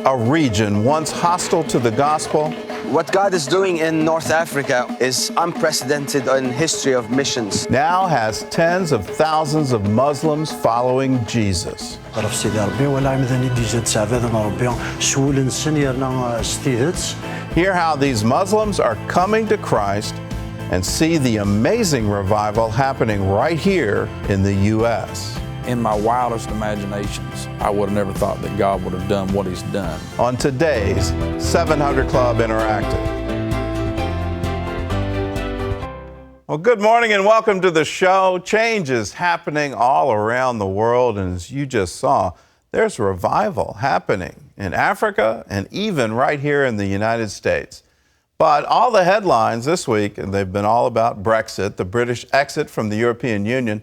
a region once hostile to the gospel. What God is doing in North Africa is unprecedented in history of missions. Now has tens of thousands of Muslims following Jesus. Hear how these Muslims are coming to Christ and see the amazing revival happening right here in the U.S. In my wildest imaginations, I would have never thought that God would have done what He's done. On today's 700 Club Interactive. Well, good morning and welcome to the show. Change is happening all around the world, and as you just saw, there's revival happening in Africa and even right here in the United States. But all the headlines this week, and they've been all about Brexit, the British exit from the European Union.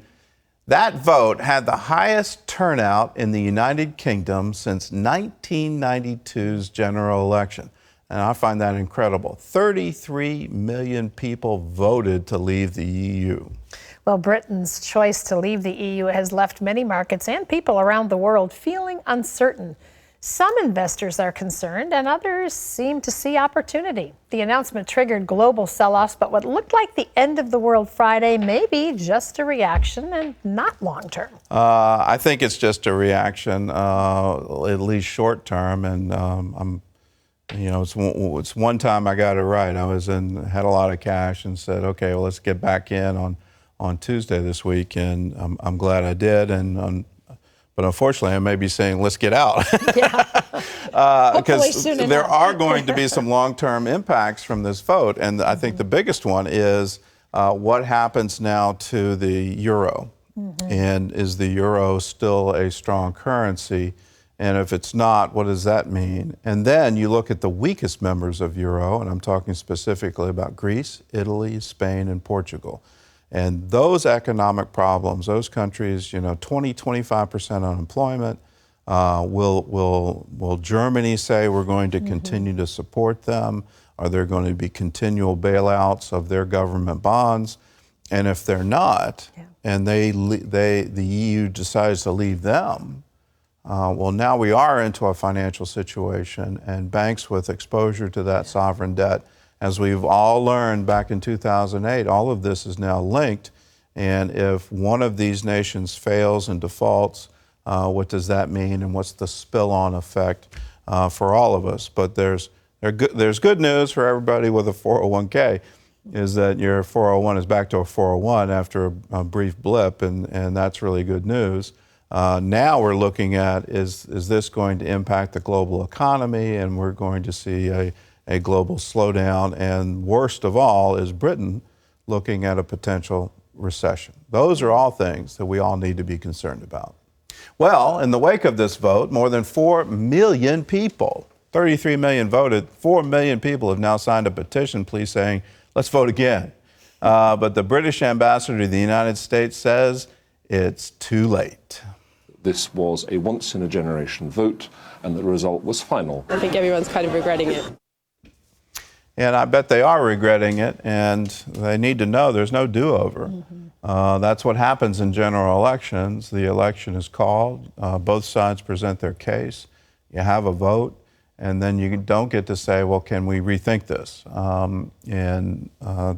That vote had the highest turnout in the United Kingdom since 1992's general election. And I find that incredible. 33 million people voted to leave the EU. Well, Britain's choice to leave the EU has left many markets and people around the world feeling uncertain. Some investors are concerned and others seem to see opportunity. The announcement triggered global sell-offs, but what looked like the end of the world Friday may be just a reaction and not long-term. I think it's just a reaction, at least short-term, and it's one time I got it right. I had a lot of cash and said, okay, well, let's get back in on Tuesday this week, and I'm glad I did. But unfortunately, I may be saying, let's get out. Because there are going to be some long-term impacts from this vote. And I think the biggest one is what happens now to the euro. And is the euro still a strong currency? And if it's not, what does that mean? And then you look at the weakest members of euro, and I'm talking specifically about Greece, Italy, Spain, and Portugal. And those economic problems, those countries, 20-25% unemployment, will Germany say we're going to continue to support them? Are there going to be continual bailouts of their government bonds? And if they're not, and the EU decides to leave them, well, now we are into a financial situation, and banks with exposure to that sovereign debt, as we've all learned back in 2008, all of this is now linked. And if one of these nations fails and defaults, what does that mean? And what's the spill-on effect for all of us? But there's good news for everybody with a 401k, is that your 401 is back to a 401 after a brief blip, and that's really good news. Now we're looking at, is this going to impact the global economy? And we're going to see a global slowdown, and worst of all is Britain looking at a potential recession. Those are all things that we all need to be concerned about. Well, in the wake of this vote, more than 4 million people, 33 million voted, 4 million people have now signed a petition, please, saying, let's vote again. But the British ambassador to the United States says it's too late. This was a once-in-a-generation vote, and the result was final. I think everyone's kind of regretting it. And I bet they are regretting it, and they need to know there's no do-over. That's what happens in general elections. The election is called, both sides present their case, you have a vote, and then you don't get to say, well, can we rethink this?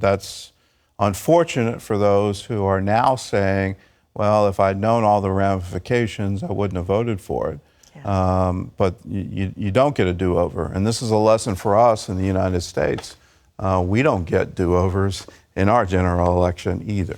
That's unfortunate for those who are now saying, well, if I'd known all the ramifications, I wouldn't have voted for it. But you don't get a do-over. And this is a lesson for us in the United States. We don't get do-overs in our general election either.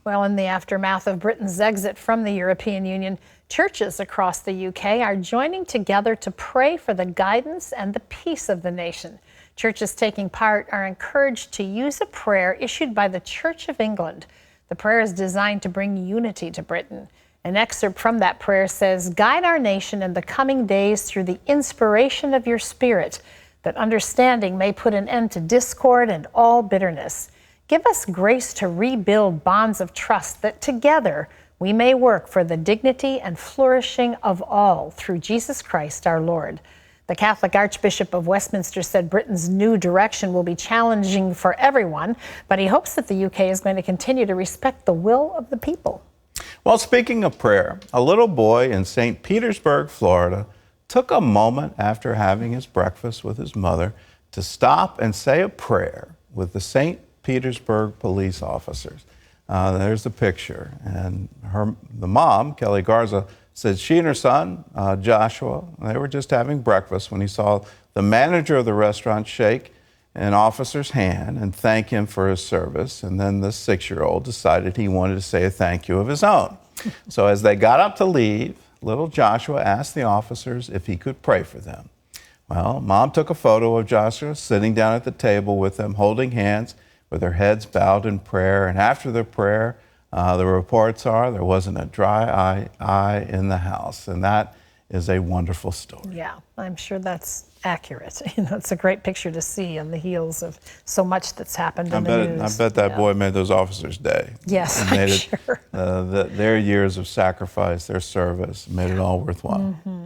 Well, in the aftermath of Britain's exit from the European Union, churches across the UK are joining together to pray for the guidance and the peace of the nation. Churches taking part are encouraged to use a prayer issued by the Church of England. The prayer is designed to bring unity to Britain. An excerpt from that prayer says, "Guide our nation in the coming days through the inspiration of your Spirit, that understanding may put an end to discord and all bitterness. Give us grace to rebuild bonds of trust, that together we may work for the dignity and flourishing of all through Jesus Christ our Lord." The Catholic Archbishop of Westminster said Britain's new direction will be challenging for everyone, but he hopes that the UK is going to continue to respect the will of the people. Well, speaking of prayer, a little boy in St. Petersburg, Florida, took a moment after having his breakfast with his mother to stop and say a prayer with the St. Petersburg police officers. There's the picture. And the mom, Kelly Garza, said she and her son, Joshua, they were just having breakfast when he saw the manager of the restaurant shake an officer's hand and thank him for his service. And then the 6-year-old decided he wanted to say a thank you of his own. So as they got up to leave, little Joshua asked the officers if he could pray for them. Well, Mom took a photo of Joshua sitting down at the table with them, holding hands with their heads bowed in prayer. And after the prayer, the reports are there wasn't a dry eye in the house. And that is a wonderful story. Yeah, I'm sure that's accurate. It's a great picture to see on the heels of so much that's happened in the news. I bet that boy made those officers' day. Yes, made I'm it, sure. Their years of sacrifice, their service, made it all worthwhile. Mm-hmm.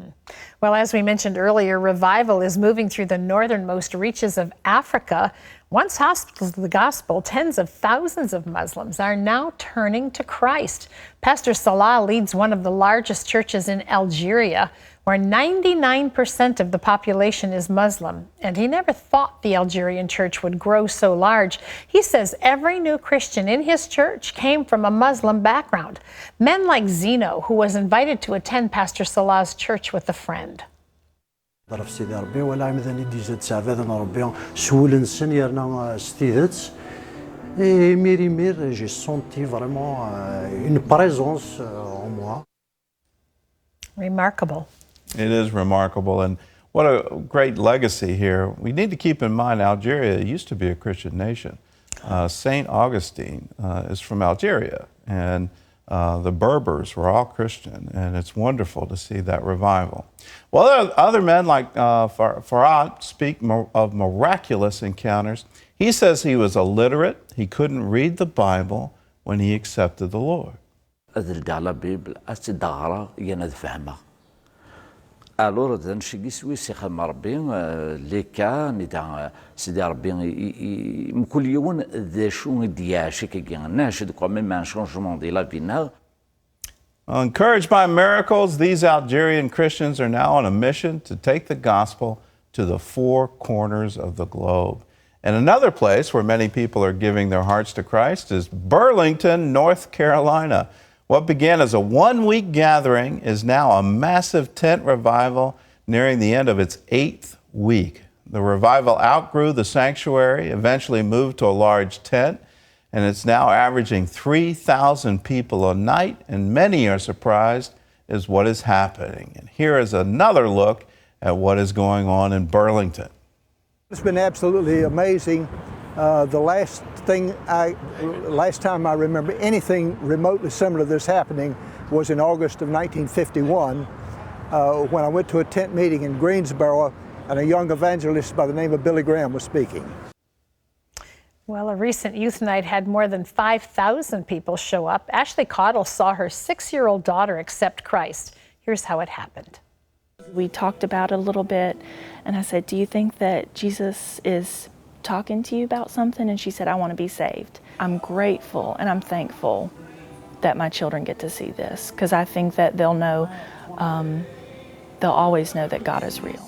Well, as we mentioned earlier, revival is moving through the northernmost reaches of Africa. Once hospitals of the gospel, tens of thousands of Muslims are now turning to Christ. Pastor Salah leads one of the largest churches in Algeria, where 99% of the population is Muslim. And he never thought the Algerian church would grow so large. He says every new Christian in his church came from a Muslim background. Men like Zeno, who was invited to attend Pastor Salah's church with a friend. ضرب سيدي ربي ولا عمدني ديجا تسعفادنا ربي سول نسن يرنا ستيدت et mérimir j'ai senti vraiment une présence en moi. Remarkable. It is remarkable, and what a great legacy here. We need to keep in mind Algeria used to be a Christian nation. St. Augustine is from Algeria, and the Berbers were all Christian, and it's wonderful to see that revival. Well, other men like Farad speak of miraculous encounters. He says he was illiterate, he couldn't read the Bible when he accepted the Lord. Alors, dan shigi swi sikham rabbi leka nida sidi rabbi mkul yawon de shou diashi ke gnash de quand même un changement de la vie. Encouraged by miracles, these Algerian Christians are now on a mission to take the gospel to the 4 corners of the globe. And another place where many people are giving their hearts to Christ is Burlington, North Carolina. What began as a 1-week gathering is now a massive tent revival nearing the end of its 8th week. The revival outgrew the sanctuary, eventually moved to a large tent, and it's now averaging 3,000 people a night, and many are surprised as what is happening. And here is another look at what is going on in Burlington. It's been absolutely amazing. The last time I remember anything remotely similar to this happening was in August of 1951 when I went to a tent meeting in Greensboro and a young evangelist by the name of Billy Graham was speaking. Well, a recent youth night had more than 5,000 people show up. Ashley Caudill saw her 6-year-old daughter accept Christ. Here's how it happened. We talked about it a little bit, and I said, do you think that Jesus is talking to you about something? And she said, I want to be saved. I'm grateful and I'm thankful that my children get to see this, because I think that they'll know, they'll always know that God is real.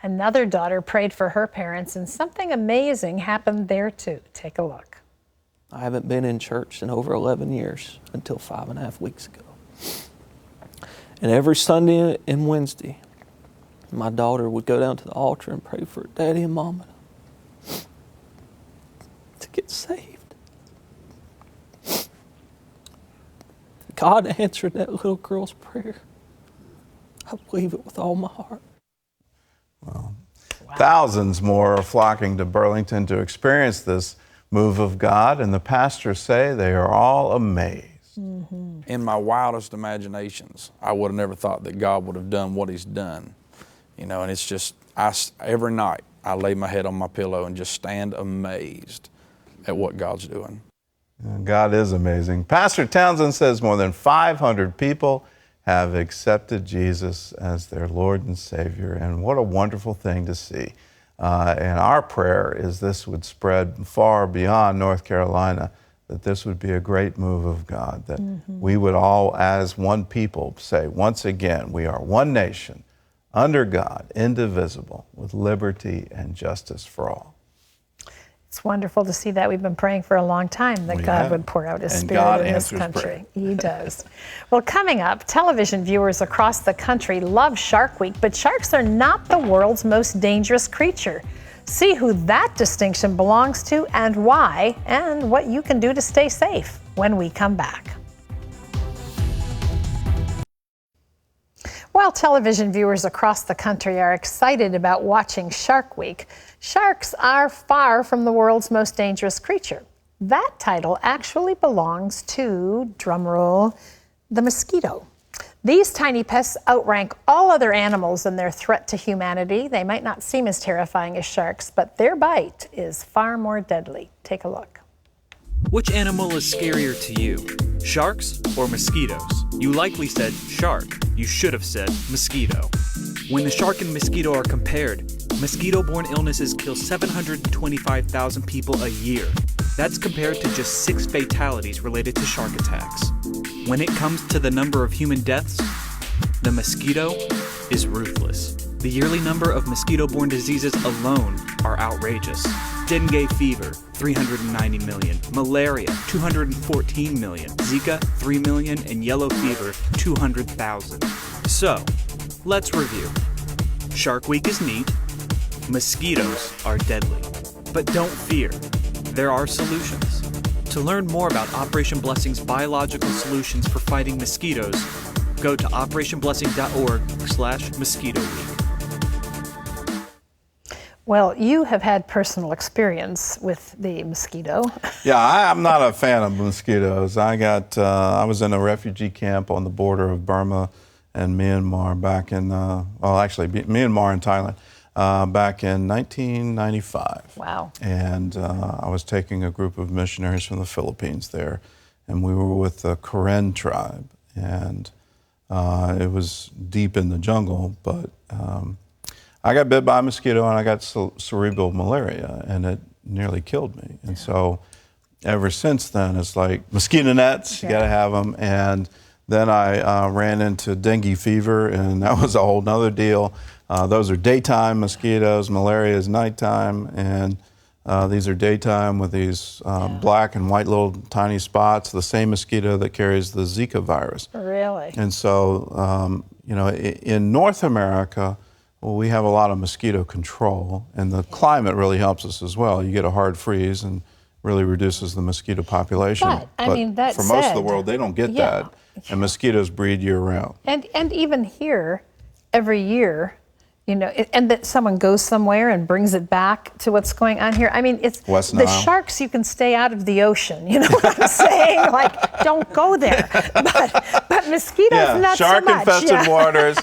Another daughter prayed for her parents, and something amazing happened there too. Take a look. I haven't been in church in over 11 years until 5.5 weeks ago. And every Sunday and Wednesday, my daughter would go down to the altar and pray for Daddy and Mama to get saved. God answered that little girl's prayer. I believe it with all my heart. Well, thousands more are flocking to Burlington to experience this move of God, and the pastors say they are all amazed. Mm-hmm. In my wildest imaginations, I would have never thought that God would have done what He's done. You know, and it's just, every night I lay my head on my pillow and just stand amazed at what God's doing. God is amazing. Pastor Townsend says more than 500 people have accepted Jesus as their Lord and Savior, and what a wonderful thing to see. And our prayer is this would spread far beyond North Carolina, that this would be a great move of God, that we would all, as one people, say, once again, we are one nation under God, indivisible, with liberty and justice for all. It's wonderful to see that. We've been praying for a long time that God would pour out His Spirit in this country. He does. Well, coming up, television viewers across the country love Shark Week, but sharks are not the world's most dangerous creature. See who that distinction belongs to and why, and what you can do to stay safe when we come back. While television viewers across the country are excited about watching Shark Week, sharks are far from the world's most dangerous creature. That title actually belongs to, drumroll, the mosquito. These tiny pests outrank all other animals in their threat to humanity. They might not seem as terrifying as sharks, but their bite is far more deadly. Take a look. Which animal is scarier to you, sharks or mosquitoes? You likely said shark. You should have said mosquito. When the shark and mosquito are compared, mosquito-borne illnesses kill 725,000 people a year. That's compared to just 6 fatalities related to shark attacks. When it comes to the number of human deaths, the mosquito is ruthless. The yearly number of mosquito-borne diseases alone are outrageous. Dengue fever, 390 million. Malaria, 214 million. Zika, 3 million. And yellow fever, 200,000. So, let's review. Shark Week is neat. Mosquitoes are deadly. But don't fear. There are solutions. To learn more about Operation Blessing's biological solutions for fighting mosquitoes, go to operationblessing.org/mosquito week. Well, you have had personal experience with the mosquito. Yeah, I'm not a fan of mosquitoes. I was in a refugee camp on the border of Burma and Myanmar back in, Myanmar and Thailand, back in 1995. Wow. And I was taking a group of missionaries from the Philippines there, and we were with the Karen tribe, and it was deep in the jungle, but I got bit by a mosquito and I got cerebral malaria, and it nearly killed me. And so ever since then, it's like mosquito nets, you gotta have them. And then I ran into dengue fever, and that was a whole nother deal. Those are daytime mosquitoes, malaria is nighttime, and these are daytime with these black and white little tiny spots, the same mosquito that carries the Zika virus. Really? And so, in North America, well, we have a lot of mosquito control, and the climate really helps us as well. You get a hard freeze and really reduces the mosquito population. But I mean, that for most of the world, they don't get that, and mosquitoes breed year-round. And even here, every year, and that someone goes somewhere and brings it back to what's going on here. I mean, it's West the Nile. Sharks, you can stay out of the ocean. You know what I'm saying? Like, don't go there. But mosquitoes, not so much. Shark-infested waters,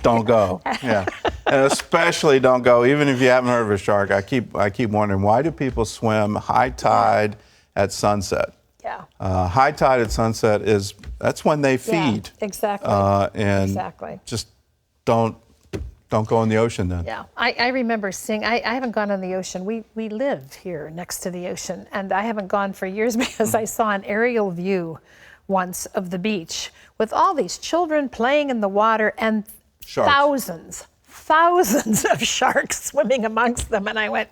don't go. Yeah, and especially don't go. Even if you haven't heard of a shark, I keep wondering, why do people swim high tide at sunset? Yeah. High tide at sunset that's when they feed. Yeah, exactly. And exactly. Just don't go in the ocean then. Yeah, I remember seeing, I haven't gone on the ocean. We live here next to the ocean, and I haven't gone for years because I saw an aerial view once of the beach with all these children playing in the water and thousands of sharks swimming amongst them. And I went,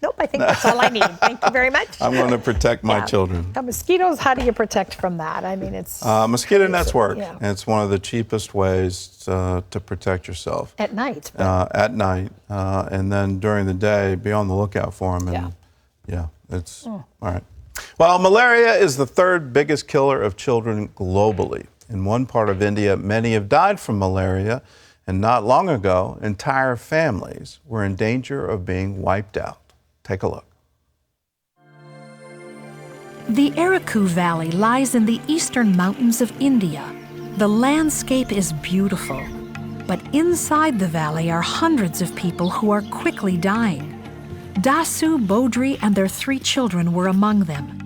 nope, I think that's all I need. Thank you very much. I'm going to protect my children. Now, mosquitoes, how do you protect from that? I mean, it's... mosquito nets work. Yeah. And it's one of the cheapest ways to protect yourself. At night. At night. And then during the day, be on the lookout for them. And it's... All right. Well, malaria is the third biggest killer of children globally. In one part of India, many have died from malaria. And not long ago, entire families were in danger of being wiped out. Take a look. The Araku Valley lies in the eastern mountains of India. The landscape is beautiful, but inside the valley are hundreds of people who are quickly dying. Dasu, Bodri, and their 3 children were among them.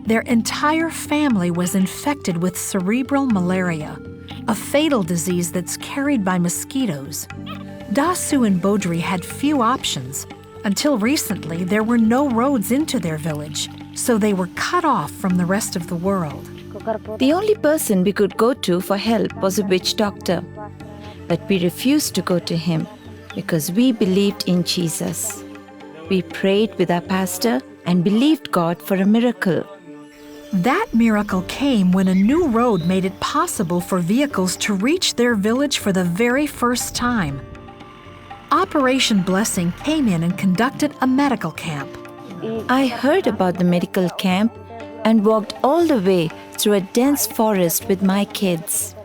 Their entire family was infected with cerebral malaria, a fatal disease that's carried by mosquitoes. Dasu and Bodri had few options. Until recently, there were no roads into their village, so they were cut off from the rest of the world. The only person we could go to for help was a witch doctor. but we refused to go to him because we believed in Jesus. We prayed with our pastor and believed God for a miracle. That miracle came when a new road made it possible for vehicles to reach their village for the very first time. Operation Blessing came in and conducted a medical camp. I heard about the medical camp and walked all the way through a dense forest with my kids.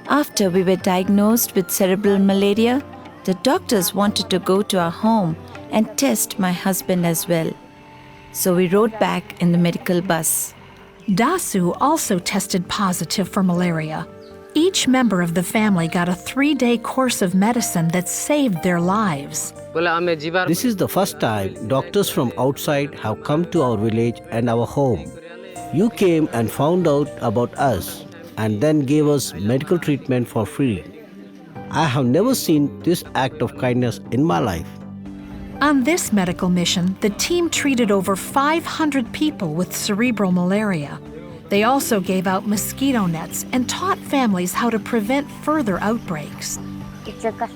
After we were diagnosed with cerebral malaria, the doctors wanted to go to our home and test my husband as well. So we rode back in the medical bus. Dasu also tested positive for malaria. Each member of the family got a 3-day course of medicine that saved their lives. This is the first time doctors from outside have come to our village and our home. You came and found out about us and then gave us medical treatment for free. I have never seen this act of kindness in my life. On this medical mission, the team treated over 500 people with cerebral malaria. They also gave out mosquito nets and taught families how to prevent further outbreaks.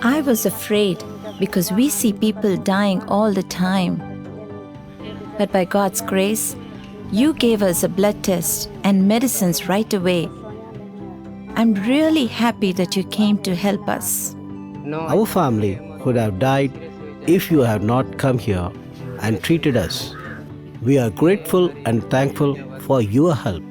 I was afraid because we see people dying all the time. But by God's grace, you gave us a blood test and medicines right away. I'm really happy that you came to help us. Our family would have died if you had not come here and treated us. We are grateful and thankful for your help.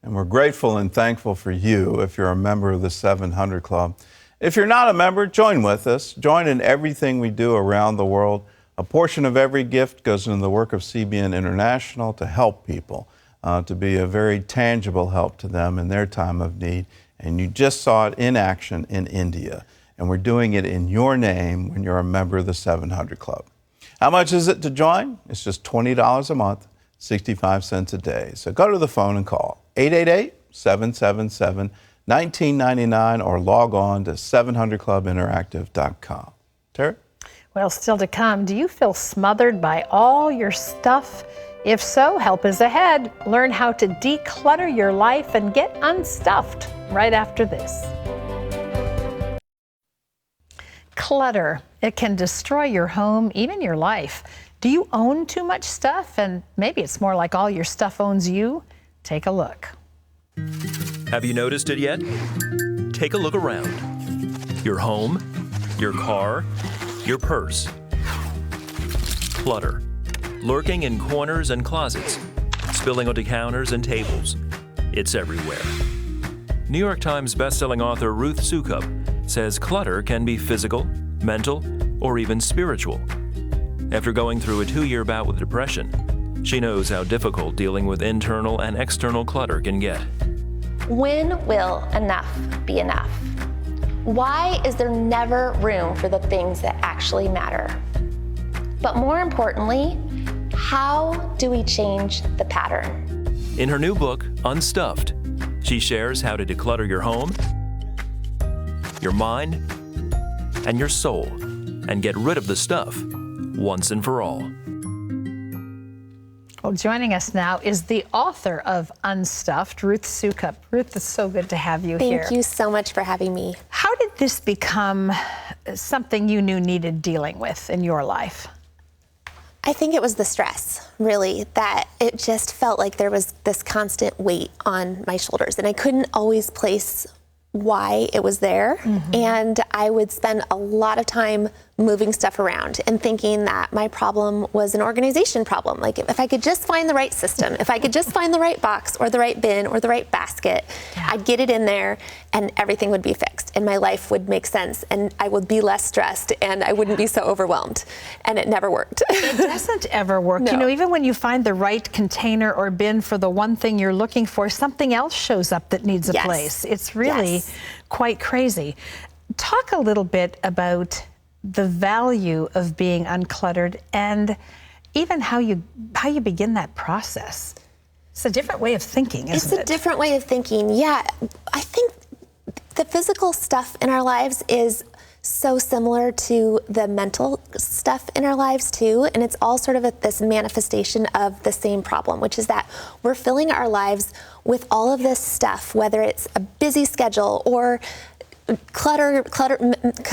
And we're grateful and thankful for you if you're a member of the 700 Club. If you're not a member, join with us. Join in everything we do around the world. A portion of every gift goes into the work of CBN International to help people, to be a very tangible help to them in their time of need. And you just saw it in action in India. And we're doing it in your name when you're a member of the 700 Club. How much is it to join? It's just $20 a month, 65 cents a day. So go to the phone and call 888-777-1999 or log on to 700clubinteractive.com. Terry? Well, still to come, do you feel smothered by all your stuff? If so, help is ahead. Learn how to declutter your life and get unstuffed right after this. Clutter. It can destroy your home, even your life. Do you own too much stuff? And maybe it's more like all your stuff owns you? Take a look. Have you noticed it yet? Take a look around. Your home, your car, your purse. Clutter. Lurking in corners and closets, spilling onto counters and tables. It's everywhere. New York Times bestselling author Ruth Soukup says clutter can be physical, mental, or even spiritual. After going through a 2-year bout with depression, she knows how difficult dealing with internal and external clutter can get. When will enough be enough? Why is there never room for the things that actually matter? But more importantly, how do we change the pattern? In her new book, Unstuffed, she shares how to declutter your home, your mind, and your soul, and get rid of the stuff once and for all. Well, joining us now is the author of Unstuffed, Ruth Soukup. Ruth, it's so good to have you here. Thank you so much for having me. How did this become something you knew needed dealing with in your life? I think it was the stress, really, that it just felt like there was this constant weight on my shoulders, and I couldn't always place why it was there. Mm-hmm. And I would spend a lot of time moving stuff around and thinking that my problem was an organization problem. Like if I could just find the right system, if I could just find the right box or the right bin or the right basket, I'd get it in there and everything would be fixed and my life would make sense and I would be less stressed and I wouldn't be so overwhelmed. And it never worked. It doesn't ever work. No. You know, even when you find the right container or bin for the one thing you're looking for, something else shows up that needs a place. It's really quite crazy. Talk a little bit about the value of being uncluttered and even how you begin that process. It's a different way of thinking, isn't it? It's a different way of thinking, yeah. I think the physical stuff in our lives is so similar to the mental stuff in our lives too, and it's all sort of this manifestation of the same problem, which is that we're filling our lives with all of this stuff, whether it's a busy schedule or clutter,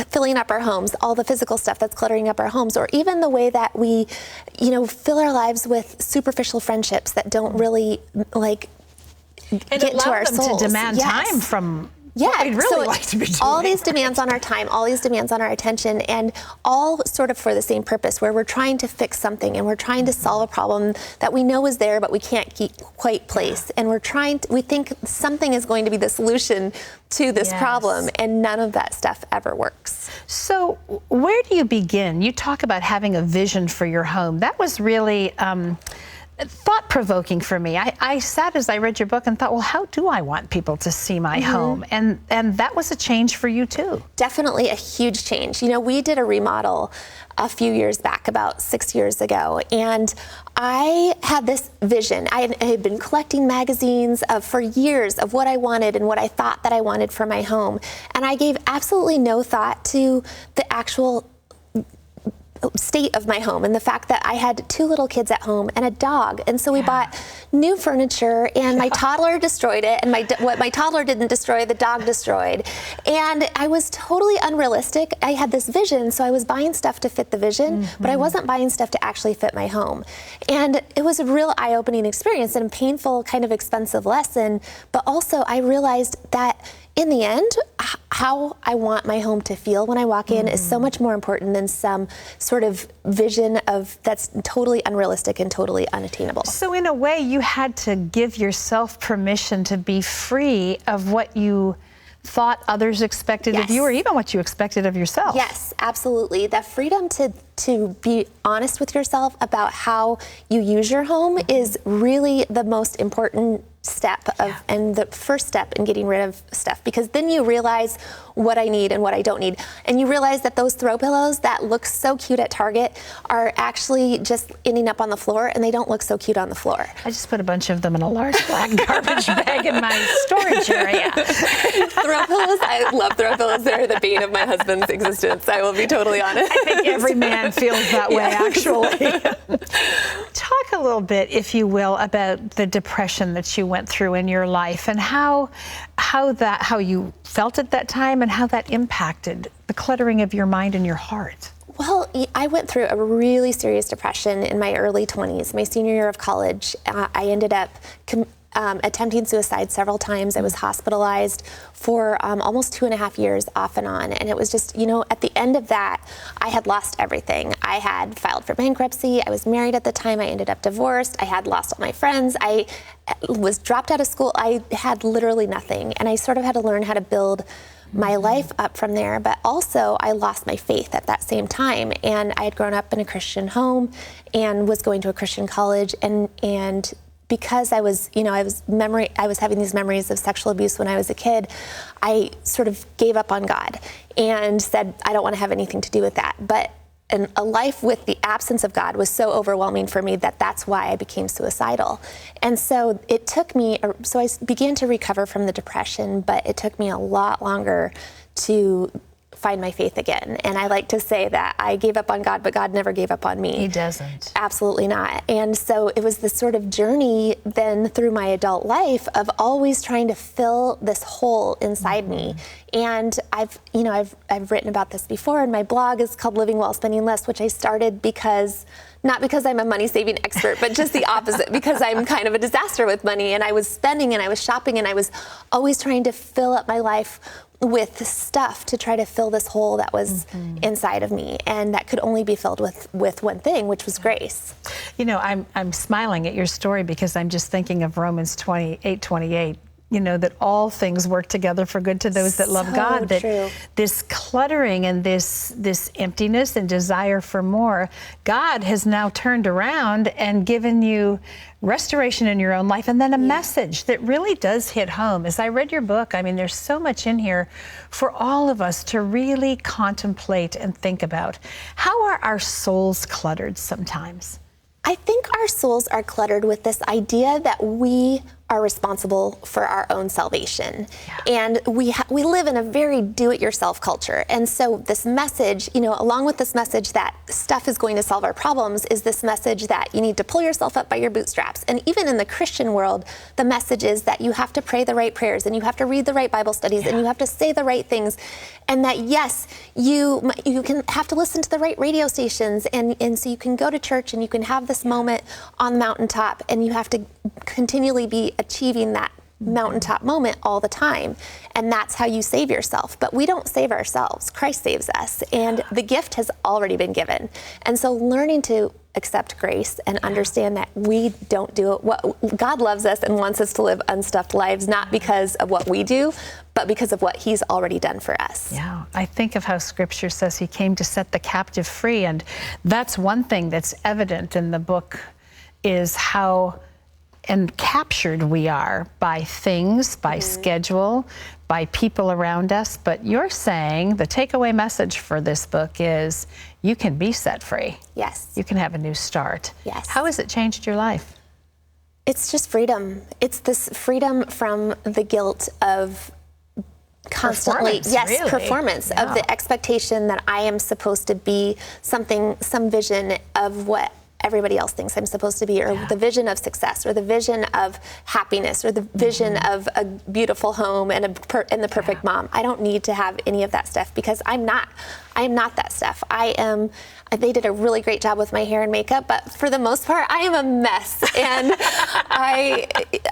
filling up our homes, all the physical stuff that's cluttering up our homes, or even the way that we, fill our lives with superficial friendships that don't really get to our souls. To demand time from what we'd really like to be doing. All these demands on our time, all these demands on our attention, and all sort of for the same purpose, where we're trying to fix something and we're trying to solve a problem that we know is there but we can't quite place, and we think something is going to be the solution to this problem, and none of that stuff ever works. So where do you begin? You talk about having a vision for your home. That was really thought-provoking for me. I sat as I read your book and thought, well, how do I want people to see my home? And that was a change for you too. Definitely a huge change. We did a remodel a few years back, about 6 years ago, and I had this vision. I had been collecting magazines for years of what I wanted and what I thought that I wanted for my home, and I gave absolutely no thought to the actual state of my home and the fact that I had 2 little kids at home and a dog, and so we bought new furniture, and my toddler destroyed it, and what my toddler didn't destroy, the dog destroyed, and I was totally unrealistic. I had this vision, so I was buying stuff to fit the vision, but I wasn't buying stuff to actually fit my home, and it was a real eye-opening experience and a painful, kind of expensive lesson, but also I realized that in the end, how I want my home to feel when I walk in is so much more important than some sort of vision that's totally unrealistic and totally unattainable. So in a way, you had to give yourself permission to be free of what you thought others expected of you, or even what you expected of yourself. Yes, absolutely. The freedom to be honest with yourself about how you use your home is really the most important step and the first step in getting rid of stuff, because then you realize what I need and what I don't need, and you realize that those throw pillows that look so cute at Target are actually just ending up on the floor, and they don't look so cute on the floor. I just put a bunch of them in a large black garbage bag in my storage area. Throw pillows, I love throw pillows. They're the bane of my husband's existence, I will be totally honest. I think every man feels that way, actually. Talk a little bit, if you will, about the depression that you went through in your life, and how you felt at that time, and how that impacted the cluttering of your mind and your heart. Well, I went through a really serious depression in my early 20s. My senior year of college, I ended up attempting suicide several times. I was hospitalized for almost 2.5 years off and on. And it was just, at the end of that, I had lost everything. I had filed for bankruptcy. I was married at the time. I ended up divorced. I had lost all my friends. I was dropped out of school. I had literally nothing. And I sort of had to learn how to build my life up from there. But also, I lost my faith at that same time. And I had grown up in a Christian home and was going to a Christian college, and because I was having these memories of sexual abuse when I was a kid, I sort of gave up on God and said, I don't want to have anything to do with that. But a life with the absence of God was so overwhelming for me that's why I became suicidal. And so it took me, so I began to recover from the depression, but it took me a lot longer to find my faith again. And I like to say that I gave up on God, but God never gave up on me. He doesn't. Absolutely not. And so it was this sort of journey then through my adult life of always trying to fill this hole inside me. And I've written about this before, and my blog is called Living While Spending Less, which I started not because I'm a money-saving expert, but just the opposite, because I'm kind of a disaster with money, and I was spending and I was shopping and I was always trying to fill up my life with stuff to try to fill this hole that was inside of me, and that could only be filled with one thing, which was grace. I'm smiling at your story because I'm just thinking of Romans 28:28. That all things work together for good to those that love God. That this cluttering and this emptiness and desire for more, God has now turned around and given you restoration in your own life, and then a message that really does hit home. As I read your book, there's so much in here for all of us to really contemplate and think about. How are our souls cluttered sometimes? I think our souls are cluttered with this idea that we are responsible for our own salvation. And we live in a very do-it-yourself culture. And so this message, along with this message that stuff is going to solve our problems, is this message that you need to pull yourself up by your bootstraps. And even in the Christian world, the message is that you have to pray the right prayers, and you have to read the right Bible studies, and you have to say the right things. And that, yes, you can have to listen to the right radio stations, and so you can go to church and you can have this moment on the mountaintop, and you have to continually be achieving that mountaintop moment all the time. And that's how you save yourself. But we don't save ourselves. Christ saves us. And the gift has already been given. And so learning to accept grace and understand that we don't do it. God loves us and wants us to live unstuffed lives, not because of what we do, but because of what he's already done for us. Yeah, I think of how Scripture says he came to set the captive free. And that's one thing that's evident in the book, is how captured we are by things, by schedule, by people around us. But you're saying the takeaway message for this book is you can be set free. Yes. You can have a new start. Yes. How has it changed your life? It's just freedom. It's this freedom from the guilt of constantly, performance, of the expectation that I am supposed to be something, some vision of what everybody else thinks I'm supposed to be, or the vision of success, or the vision of happiness, or the vision of a beautiful home and the perfect mom. I don't need to have any of that stuff, because I am not that stuff. They did a really great job with my hair and makeup, but for the most part, I am a mess, and I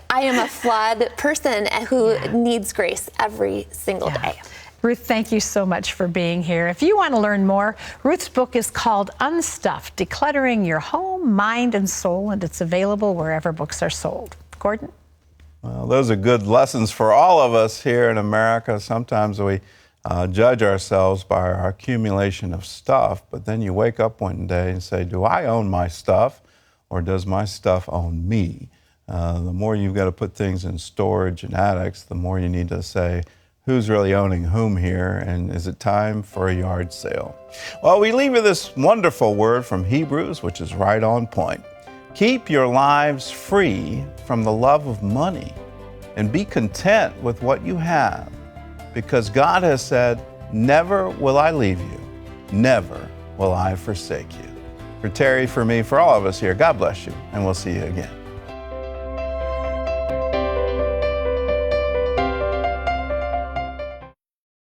am a flawed person who needs grace every single day. Ruth, thank you so much for being here. If you want to learn more, Ruth's book is called Unstuffed, Decluttering Your Home, Mind, and Soul, and it's available wherever books are sold. Gordon? Well, those are good lessons for all of us here in America. Sometimes we judge ourselves by our accumulation of stuff, but then you wake up one day and say, do I own my stuff, or does my stuff own me? The more you've got to put things in storage and attics, the more you need to say, who's really owning whom here, and is it time for a yard sale? Well, we leave you this wonderful word from Hebrews, which is right on point. Keep your lives free from the love of money, and be content with what you have, because God has said, never will I leave you, never will I forsake you. For Terry, for me, for all of us here, God bless you, and we'll see you again.